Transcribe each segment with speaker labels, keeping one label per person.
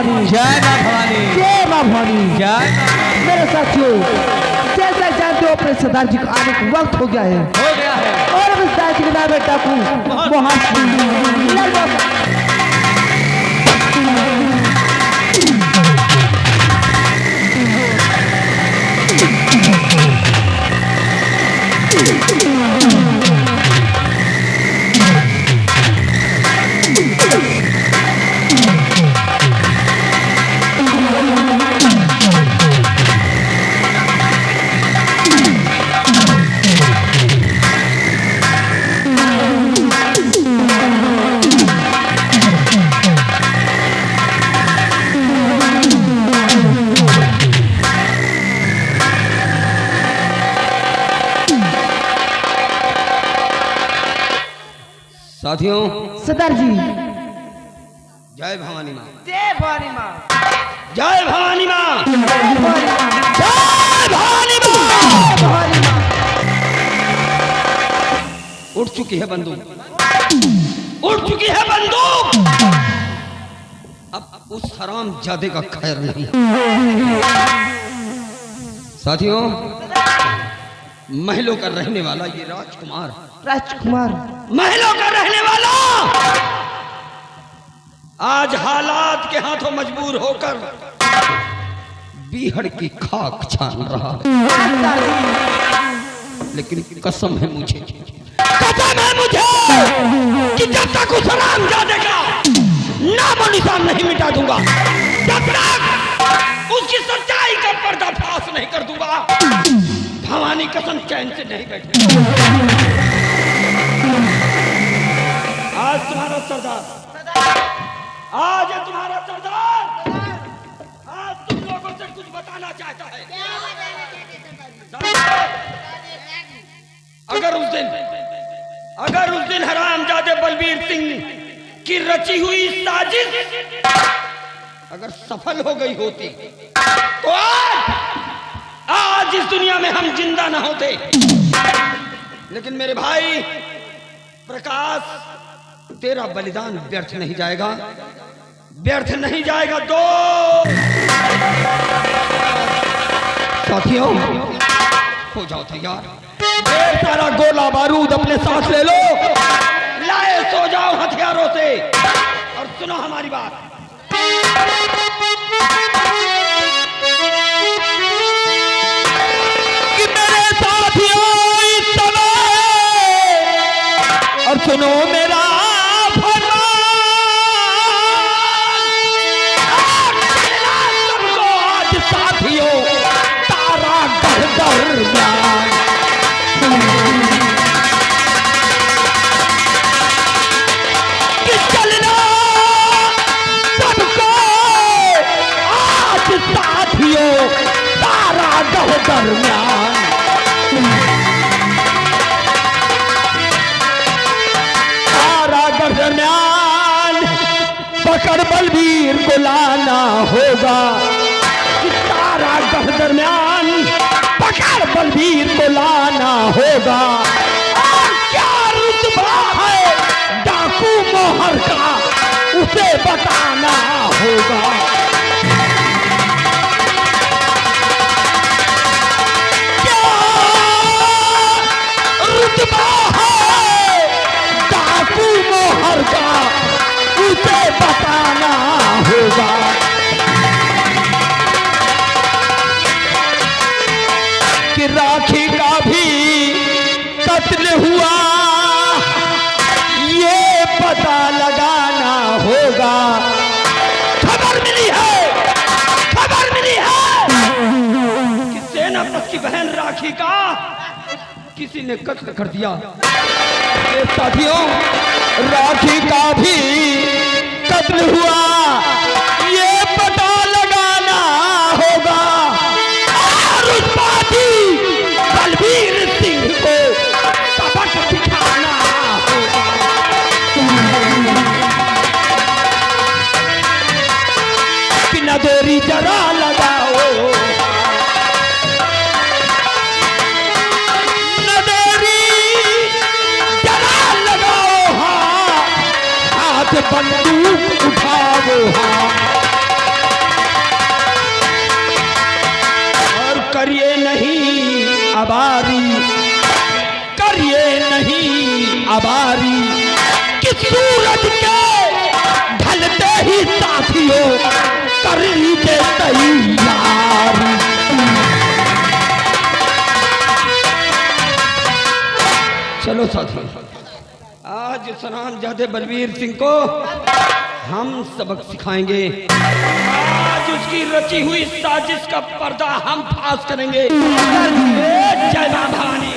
Speaker 1: भवानी,
Speaker 2: जय मां भवानी,
Speaker 1: जय मां भवानी।
Speaker 2: जय
Speaker 1: मेरे साथियों, जैसा जानते हो अपने सरदार जी का आने का वक्त हो गया है और अब इस दाई के नाम में डाकू
Speaker 2: साथियों,
Speaker 1: सरदार जी,
Speaker 2: जय भवानी माँ,
Speaker 1: जय भवानी माँ,
Speaker 2: जय भवानी माँ,
Speaker 1: जय भवानी माँ,
Speaker 2: जय भवानी माँ।
Speaker 1: जय भवानी माँ।
Speaker 2: उठ चुकी है बंदूक, उठ चुकी है बंदूक। अब उस हराम जादे का खैर नहीं। साथियों, महलों का रहने वाला ये राजकुमार, महलों का रहने वाला आज हालात के हाथों मजबूर होकर बीहड़ की खाक छान रहा है। लेकिन कसम है मुझे कि जब तक उस हरामजादे का नामो निशान नहीं मिटा दूंगा, जब तक उसकी सच्चाई का पर्दाफाश नहीं कर दूंगा, भवानी कसम चैन से नहीं बैठेगी। आज तुम्हारा सरदार, आज है तुम्हारा सरदार, आज तुम लोगों से कुछ बताना चाहता है। अगर उस दिन हरामजादे बलबीर सिंह की रची हुई साजिश अगर सफल हो गई होती तो आज इस दुनिया में हम जिंदा ना होते। लेकिन मेरे भाई प्रकाश, तेरा बलिदान व्यर्थ नहीं जाएगा, व्यर्थ नहीं जाएगा। दो साथियों, हो जाओ तैयार, ढेर सारा गोला बारूद अपने साथ ले लो, लाए सो जाओ हथियारों से। और सुनो हमारी बात, कि मेरे साथियों इस समय, और सुनो मेरा फरमान, तुमको आज साथियों तारा दरमियान, कि चलना सबको आज साथियों तारा दरमियान। दरमियान पकड़ बलबीर को लाना होगा, तारा दरमियान पकड़ बलबीर को लाना होगा। और क्या रुतबा है डाकू मोहर का, उसे बताना होगा। क्या रुतबा है डाकू मोहर का, उसे बताना होगा। कि राखी का भी कत्ल हुआ, ये पता लगाना होगा। खबर मिली है, खबर मिली है कि सेनापति की बहन राखी का किसी ने कत्ल कर दिया। साथियों, राखी का भी कत्ल हुआ, ये पता लगाना होगा। और उस बाती बलबीर सिंह को सबक सिखाना होगा। कि न देरी जरा लगाओ, न देरी जरा लगाओ, हाथ बंदूक उठाओ, हाँ करिए नहीं अबारी, करिए नहीं अबारी कि सूरज के ढलते ही साथियों कर लीजिए तैयारी। चलो साथियों, आज सनामजादे बलबीर सिंह को हम सबक सिखाएंगे। आज उसकी रची हुई साजिश का पर्दा हम फाश करेंगे। जय मां भवानी।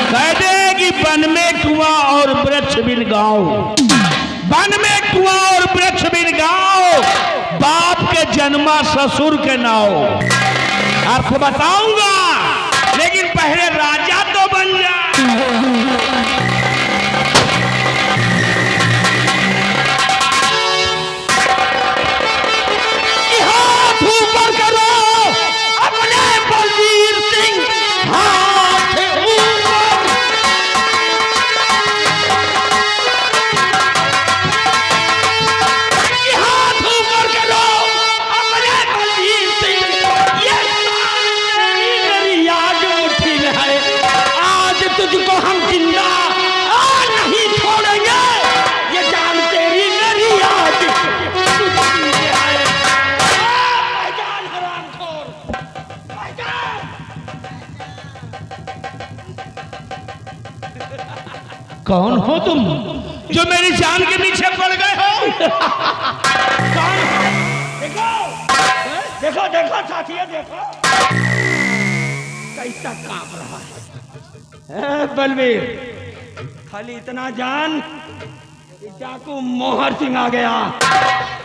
Speaker 3: कहते हैं कि वन में कुआं और वृक्ष बिन गाँव, वन में कुआं और वृक्ष बिन गाँव, बाप के जन्मा ससुर के नाव। आपको बताऊंगा, लेकिन पहले राजा तो बन जा।
Speaker 2: हाथ ऊपर करो अपने बलबीर सिंह, हाथ ऊपर। हाथ ऊपर करो अपने बलबीर सिंह। ये मेरी याद मुट्ठी में है। आज तुझको हम जिंदा नहीं छोड़ेंगे। ये जान तेरी मेरी याद मुट्ठी में है। भाईजान हरामखोर, भाईजान।
Speaker 3: कौन हो तुम जो मेरी जान के पीछे पड़ गए हो?
Speaker 2: कौन है? देखो देखो देखो साथियों, देखो कैसा कांप रहा है। बलबीर, खाली इतना जान कि डाकू मोहर सिंह आ गया।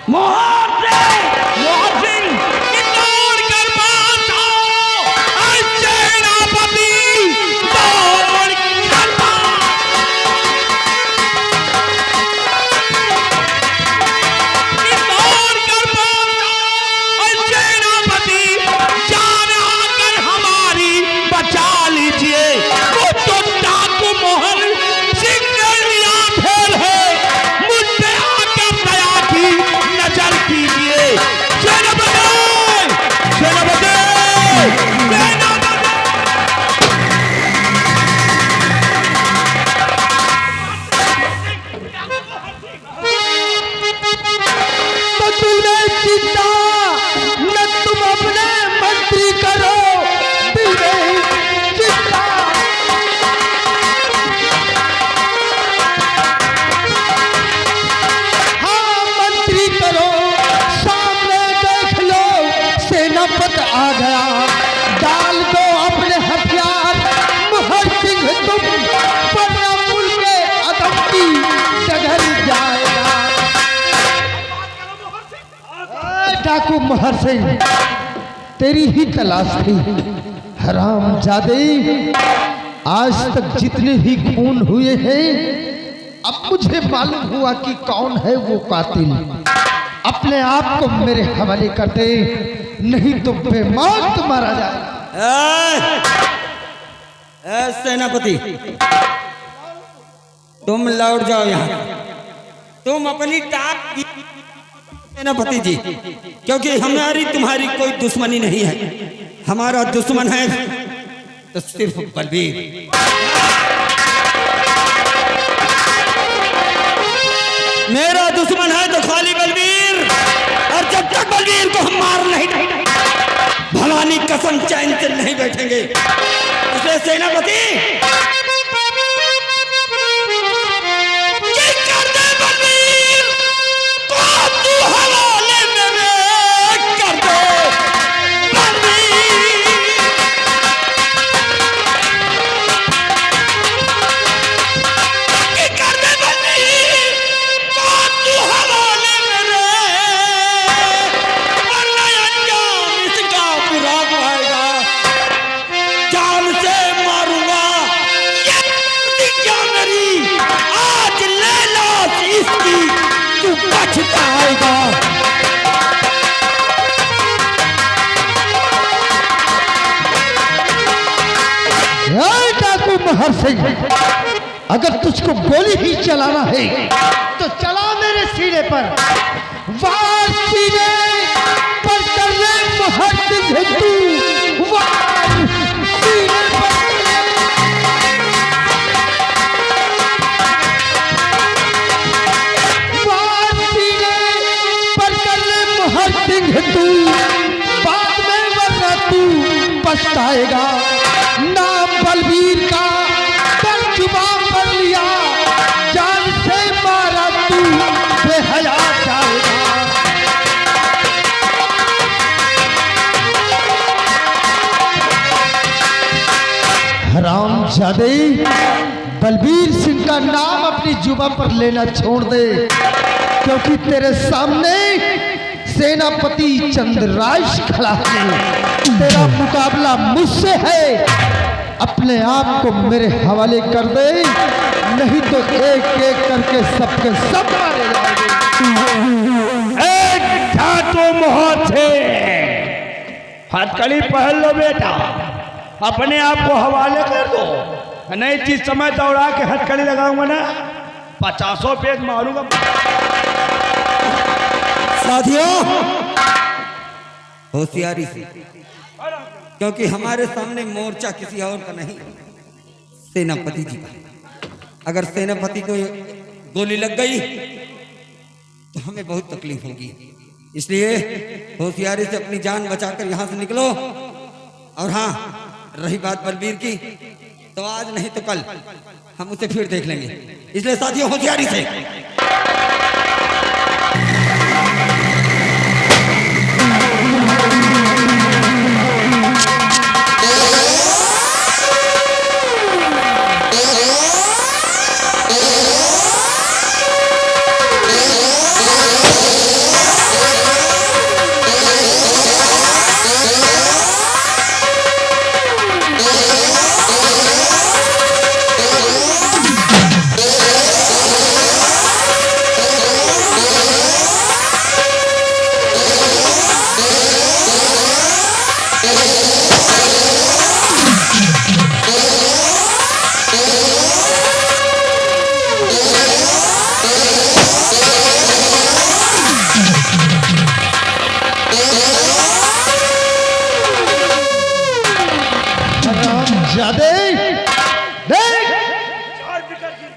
Speaker 2: मोहर सिंह,
Speaker 3: मोहर सिंह कि दौड़ कर पास आओ, आज सेनापति दौड़ कर पास। कि दौड़ कर पास आओ, आज सेनापति जान आकर हमारी बचा लीजिए। वो तो डाकू मोहर सिंह ने लिया फेल है, मुझ पे आकर दया की नजर कीजिए। सेनापति, सेनापति, सेनापति।
Speaker 1: तो तूने जीता न, तुम अपने मंत्री करो। तूने जीता हाँ मंत्री करो। सामने देख लो सेनापति आ गया। डाल दो अपने हथियार। मोहर सिंह तुम बर्रापुर के अदब की डगर जाएगा। डाकू मोहर सिंह, तेरी ही तलाश थी। हराम जादे, आज तक जितने भी खून हुए हैं, अब मुझे मालूम हुआ कि कौन है वो कातिल। अपने आप को मेरे हवाले कर दे, नहीं तो बेमौत मारा जाए।
Speaker 2: सेनापति, तुम लौट जाओ यहाँ। तुम अपनी टाक की सेनापति जी, क्योंकि हमारी तुम्हारी कोई दुश्मनी नहीं है। हमारा दुश्मन है तो सिर्फ बलबीर। मेरा दुश्मन है तो खाली बलबीर। और जब तक बलबीर को हम मार नहीं भवानी कसम चैन से नहीं बैठेंगे। इसलिए सेनापति,
Speaker 1: महर सिंह, अगर तुझको गोली ही चलाना है तो चला मेरे सीने पर। वार सीने पर कर ले महर सिंह तू, वार सीने पर सिंह तू, बाद में वरना तू पछताएगा। नाम बलबीर का जुबान पर लिया, जान से मारा तू बेहया जाएगा। हरामजादे, बलबीर सिंह का नाम अपनी जुबान पर लेना छोड़ दे, क्योंकि तेरे सामने सेनापति चंद्रराज खड़ा है। तेरा मुकाबला मुझसे है। अपने आप को मेरे हवाले कर दे, नहीं तो एक एक करके सबके सब मारे जाएंगे।
Speaker 3: एक ठाटो मोहर से हथकड़ी पहन लो बेटा, अपने आप को हवाले कर दो, नहीं जिस समय दौड़ा के हथकड़ी लगाऊंगा ना 50 पेज मारूंगा।
Speaker 4: साथियों, होशियारी से, क्योंकि हमारे सामने मोर्चा किसी और का नहीं, सेनापति जी का। अगर सेनापति को गोली लग गई तो हमें बहुत तकलीफ होगी, इसलिए होशियारी से अपनी जान बचाकर यहां से निकलो। और हाँ, रही बात बलबीर की, तो आज नहीं तो कल हम उसे फिर देख लेंगे, इसलिए साथियों होशियारी से।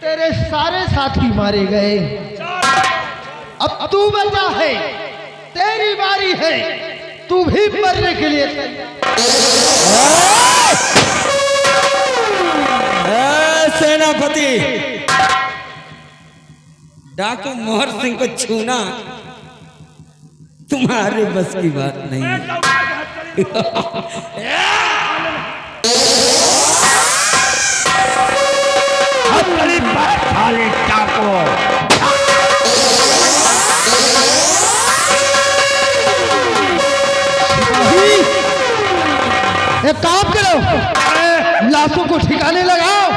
Speaker 1: तेरे सारे साथी मारे गए, अब तू बचा है, तेरी बारी है, तू भी मरने के लिए
Speaker 4: सेनापति। डाकू मोहर सिंह को छूना तुम्हारे बस की बात नहीं।
Speaker 1: एक काम करो, लाशों को ठिकाने लगाओ,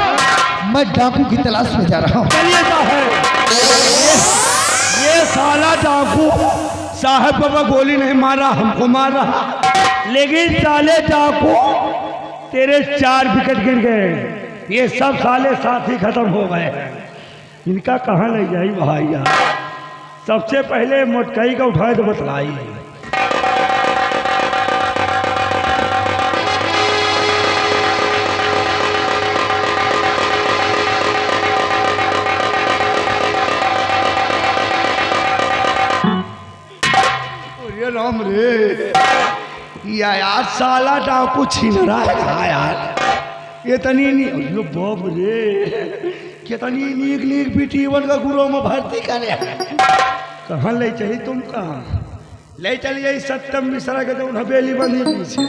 Speaker 1: मैं डाकू की तलाश में जा रहा हूँ।
Speaker 3: चलिए साहब, ये साला डाकू साहब बाबा गोली नहीं मारा, हमको मारा, लेकिन साले डाकू तेरे 4 विकेट गिर गए, ये सब साले साथी खत्म हो गए। इनका कहाँ ले जाई भाई? सबसे पहले मोटकई का उठाए तो बतलाई। राम रे, यार साला डाकू छीन रहा है यार। ये तनी नहीं बाप रे, कितनी नीक नीक बेटीवन का गुरु में भर्ती करे। कहाँ ले चली तुम? कहाँ ले चली? यही सत्यम मिश्रा के तो हवेली बंदी पीछे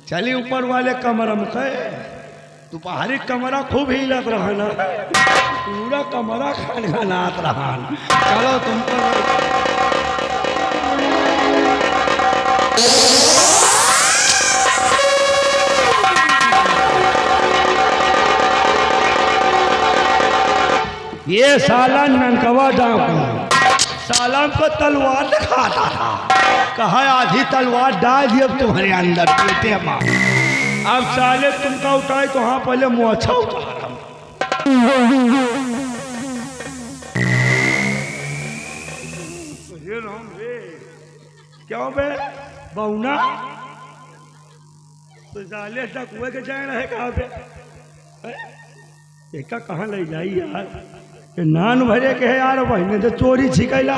Speaker 3: चली, ऊपर वाले कमरा में थे। दोपहरी कमरा खूब हिलत रहा ना, पूरा कमरा खनखनात रहा। चलो तुमको ये साला ननकवा डाकू साला को तलवार दिखाता था, कहा आधी तलवार डाल दी अब तुम्हारे अंदर पेटे मां। अब साले तुमका उठाए तो हाँ पहले मुँह अच्छा उठा ये राम रे क्या बे बहुना तो जाले तक हुए के जाए रहे कहाँ पे एका कहाँ ले जाई यार ये नान भरे के है यार बहने तो चोरी छिकैला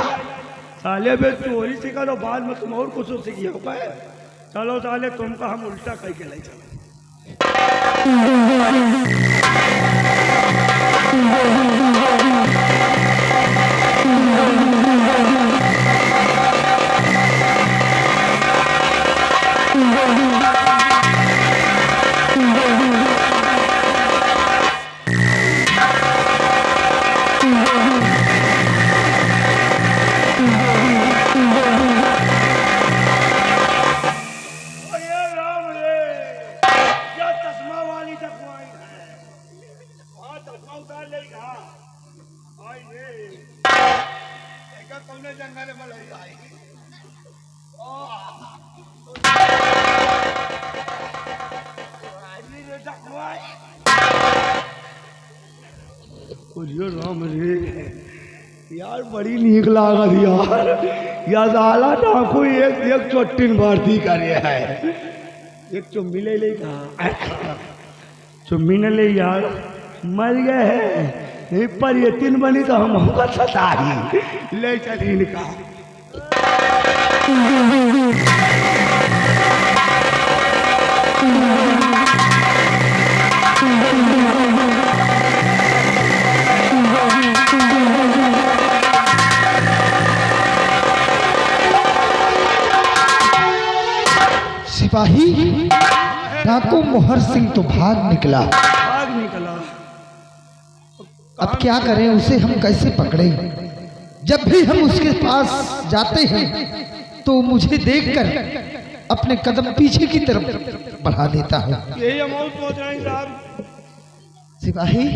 Speaker 3: साले बे चोरी छिका तो बाद में तुम और कुछ सीखी हो पाए चलो साले तुमको हम उल्टा कह के ले चलो राम रे यार बड़ी नीक लागत यार या साला डाकू एक एक चोटिन भर्ती करे है एक चुम्मी ले ले चुम्मी ने ले यार मर गए है नहीं पर ये 3 बनी तो हम हमका सता ही ले चली इनका
Speaker 1: सिपाही डाकू मोहर सिंह तो भाग निकला। अब क्या करें, उसे हम कैसे पकड़े? जब भी हम उसके पास जाते हैं तो मुझे देखकर अपने कदम पीछे की तरफ बढ़ा देता है।
Speaker 3: यही हम और सोच रहे हैं साहब।
Speaker 1: सिपाही,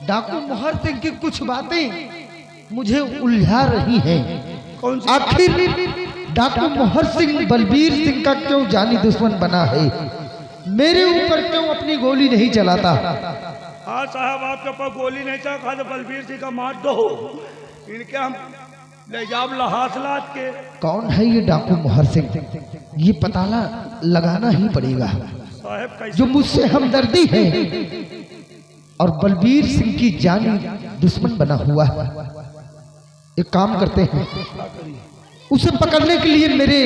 Speaker 1: डाकू मोहर सिंह की कुछ बातें मुझे उलझा रही हैं।
Speaker 3: कौन सी?
Speaker 1: आखिर डाकू मोहर सिंह बलबीर सिंह का क्यों जानी दुश्मन बना है? मेरे ऊपर क्यों अपनी गोली नहीं चलाता?
Speaker 3: हाँ साहब, आपके ऊपर गोली नहीं चला तो बलबीर सिंह का मार दो, इनके हम ले जाओ लहास लाद के।
Speaker 1: कौन है ये डाकू मोहर सिंह? ये पता लगाना ही पड़ेगा।
Speaker 3: साहब कैसे?
Speaker 1: जो मुझसे हमदर्दी है और बलबीर सिंह की जानी दुश्मन बना हुआ है। एक काम करते हैं, उसे पकड़ने के लिए मेरे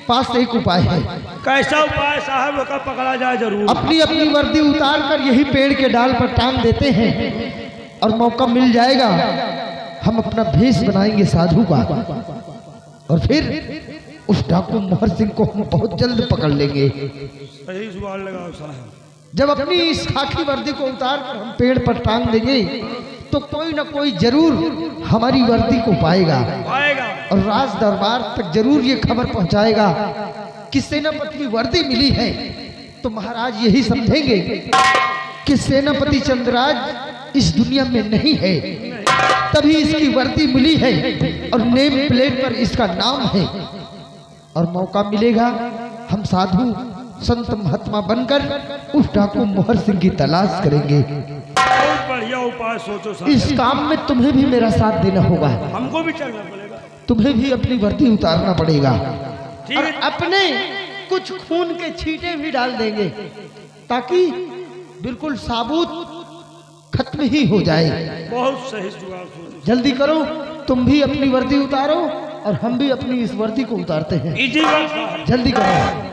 Speaker 1: पास एक उपाय है।
Speaker 3: कैसा उपाय साहब? का पकड़ा जाए जरूर।
Speaker 1: अपनी अपनी वर्दी उतार कर यही पेड़ के डाल पर टांग देते हैं और मौका मिल जाएगा हम अपना भेष बनाएंगे साधु का, और फिर उस डाकू मोहर सिंह को हम बहुत जल्द पकड़ लेंगे।
Speaker 3: सही सवाल लगाओ साहब।
Speaker 1: जब अपनी इस खाकी वर्दी को उतार कर हम पेड़ पर टांग देंगे तो कोई ना कोई जरूर हमारी वर्दी को पाएगा और राज दरबार तक जरूर ये खबर पहुंचाएगा कि सेनापति की वर्दी मिली है। तो महाराज यही समझेंगे कि सेनापति चंद्रराज इस दुनिया में नहीं है, तभी इसकी वर्दी मिली है और नेम प्लेट पर इसका नाम है। और मौका मिलेगा हम साधु संत महात्मा बनकर उस डाकू मोहर सिंह की तलाश करेंगे।
Speaker 3: बहुत बढ़िया उपाय सोचो साहब।
Speaker 1: इस काम में तुम्हें भी मेरा साथ देना होगा।
Speaker 3: हमको भी चलना पड़ेगा।
Speaker 1: तुम्हें भी अपनी वर्दी उतारना पड़ेगा
Speaker 3: ठीक
Speaker 1: और
Speaker 3: है।
Speaker 1: अपने कुछ खून के छींटे भी डाल देंगे ताकि बिल्कुल साबुत खत्म ही हो जाए।
Speaker 3: बहुत सही जुगाड़ सोचो।
Speaker 1: जल्दी करो, तुम भी अपनी वर्दी उतारो और हम भी अपनी इस वर्दी को उतारते हैं।
Speaker 3: इजी बात साहब।
Speaker 1: जल्दी करो।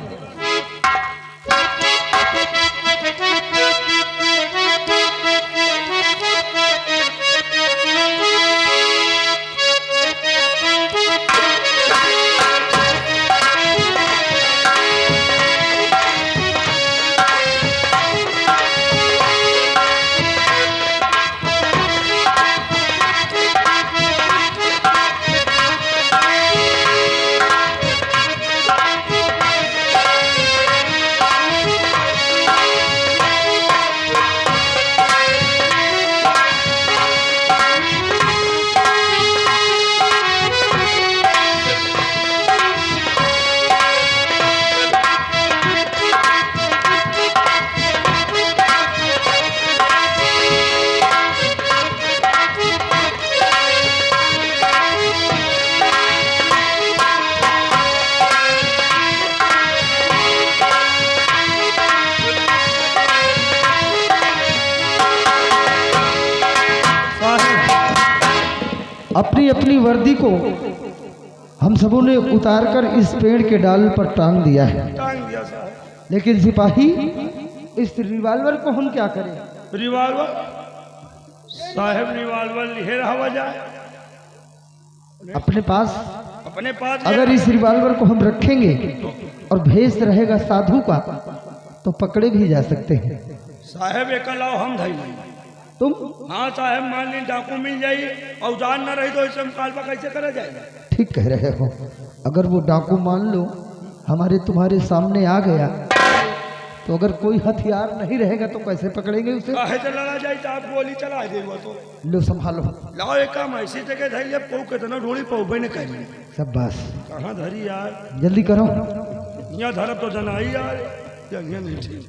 Speaker 1: अपनी अपनी वर्दी को हम सबों ने उतारकर इस पेड़ के डाल पर टांग दिया है।
Speaker 2: टांग दिया साहब।
Speaker 1: लेकिन सिपाही, इस रिवॉल्वर को हम क्या करें?
Speaker 2: रिवॉल्वर साहब, रिवॉल्वर लिए रहा जाए
Speaker 1: अपने पास।
Speaker 2: अपने पास
Speaker 1: अगर इस रिवॉल्वर को हम रखेंगे और भेष रहेगा साधु का तो पकड़े भी जा सकते हैं।
Speaker 2: साहब एक लाओ हम धई नहीं।
Speaker 1: तुम?
Speaker 2: हाँ साहब, मान ली डाकू मिल जाई और जान न रही तो इसे मुकालबा कैसे करा जाएगा?
Speaker 1: ठीक कह रहे हो। अगर वो डाकू मान लो हमारे तुम्हारे सामने आ गया तो अगर कोई हथियार नहीं रहेगा तो कैसे पकड़ेंगे उसे?
Speaker 2: काहे से लड़ा जाए तो आप गोली चला देगा तो।
Speaker 1: लो संभालो।
Speaker 2: लाओ एक काम ऐसी जगह धरी जब पौ कितना ढोड़ी पौबे ने कह
Speaker 1: सब बस
Speaker 2: कहाँ धरी यार?
Speaker 1: जल्दी करो।
Speaker 2: यहाँ धरब तो जनाई यार, यहाँ नहीं ठीक,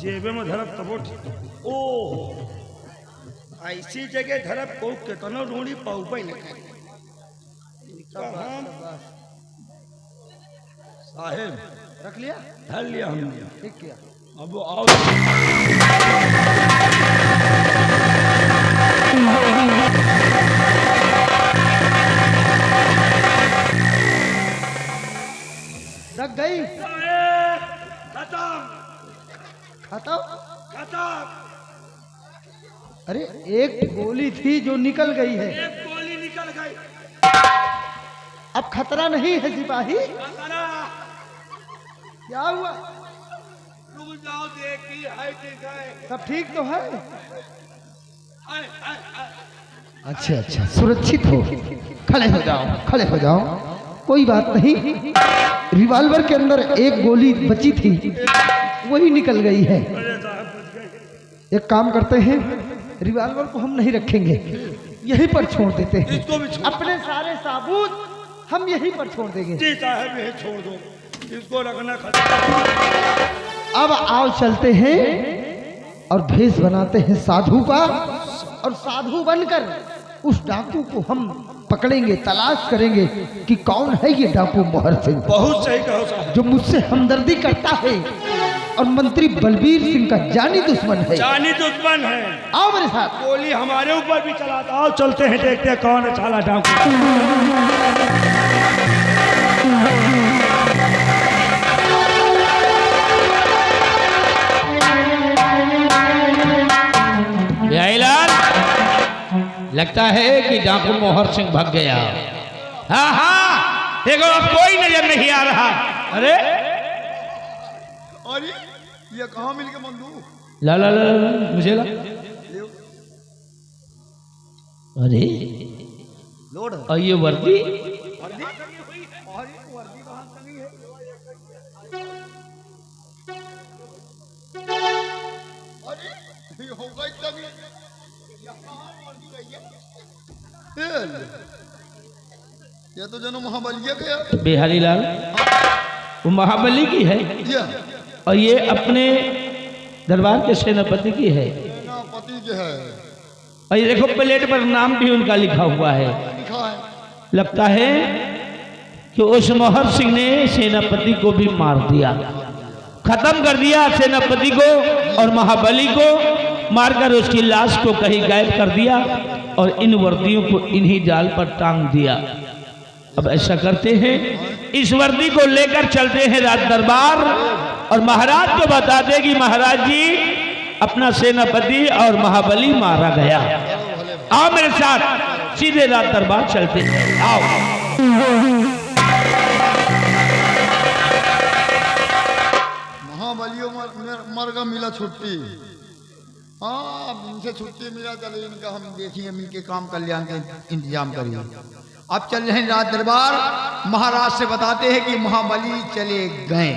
Speaker 2: जेबे में धरब तब ठीक। ओ ऐसी जगह धरब पौ कितना ढोड़ी पौबे ने कह साहेब
Speaker 1: रख लिया?
Speaker 2: धर लिया हमने।
Speaker 1: ठीक किया।
Speaker 2: अब आओ
Speaker 1: रख गई?
Speaker 2: खत्म
Speaker 1: खत्म?
Speaker 2: खत्म।
Speaker 1: अरे एक गोली थी जो निकल गई है।
Speaker 2: एक गोली निकल गई।
Speaker 1: अब खतरा नहीं है सिपाही? क्या हुआ?
Speaker 2: रुक जाओ, देखी है ठीक है।
Speaker 1: सब ठीक तो है?
Speaker 2: आए, आए, आए।
Speaker 1: अच्छा अच्छा, सुरक्षित हो। खड़े हो जाओ, खड़े हो जाओ, कोई बात नहीं। रिवॉल्वर के अंदर एक गोली बची थी, वही निकल गई है।
Speaker 2: अरे साहब बच गए।
Speaker 1: एक काम करते हैं, रिवॉल्वर को हम नहीं रखेंगे, यहीं पर छोड़ देते हैं।
Speaker 2: इसको भी छोड़।
Speaker 1: अपने सारे साबूत हम यहीं पर छोड़ देंगे।
Speaker 2: जी साहब यही छोड़ दो, इसको रखना खत्म।
Speaker 1: अब आओ चलते हैं और भेष बनाते हैं साधु का, और साधु बनकर उस डाकू को हम पकड़ेंगे, तलाश करेंगे कि कौन है ये डाकू मोहर सिंह।
Speaker 2: बहुत सही कहो साहब।
Speaker 1: जो मुझसे हमदर्दी करता है और मंत्री बलबीर सिंह का जानी दुश्मन है।
Speaker 2: जानी दुश्मन है।
Speaker 1: आओ मेरे साथ।
Speaker 2: गोली हमारे ऊपर भी चलाता। आओ चलते हैं, देखते हैं कौन है साला डाकू।
Speaker 3: लाल, लगता है कि डाकू मोहर सिंह भाग गया। हाँ हाँ, देखो अब कोई नजर नहीं आ रहा। अरे
Speaker 5: अरे ये कहाँ मिल गया बंदूक?
Speaker 3: ला ला ला ला, मुझे ला। अरे
Speaker 5: लोड
Speaker 3: और ये वर्दी?
Speaker 5: वर्दी? अरे वर्दी कहाँ टंगी है? अरे ये होगा ही टंगी। यहाँ वर्दी गई है। ये तो जनो महाबलिया का है।
Speaker 3: बिहारी लाल, वो महाबली की है
Speaker 5: ये
Speaker 3: और ये अपने दरबार के सेनापति की है।
Speaker 5: सेनापति के है।
Speaker 3: और ये देखो प्लेट पर नाम भी उनका लिखा हुआ है।
Speaker 5: लिखा है।
Speaker 3: लगता है कि उस मोहर सिंह ने सेनापति को भी मार दिया, खत्म कर दिया सेनापति को और महाबली को, मारकर उसकी लाश को कहीं गायब कर दिया और इन वर्दियों को इन्हीं जाल पर टांग दिया। अब ऐसा करते हैं, इस वर्दी को लेकर चलते हैं राज दरबार और महाराज को बता दे कि महाराज जी अपना सेनापति और महाबली मारा गया। आओ मेरे साथ, सीधे राज दरबार चलते हैं। आओ।
Speaker 5: महाबलियों मर का मिला छुट्टी। हाँ अब इनसे छुट्टी मिला, चले इनका हम देखेंगे, मिलके काम कल्याण का इंतजाम करिए। अब चल रहे हैं राज दरबार, महाराज से बताते हैं कि महाबली चले गए।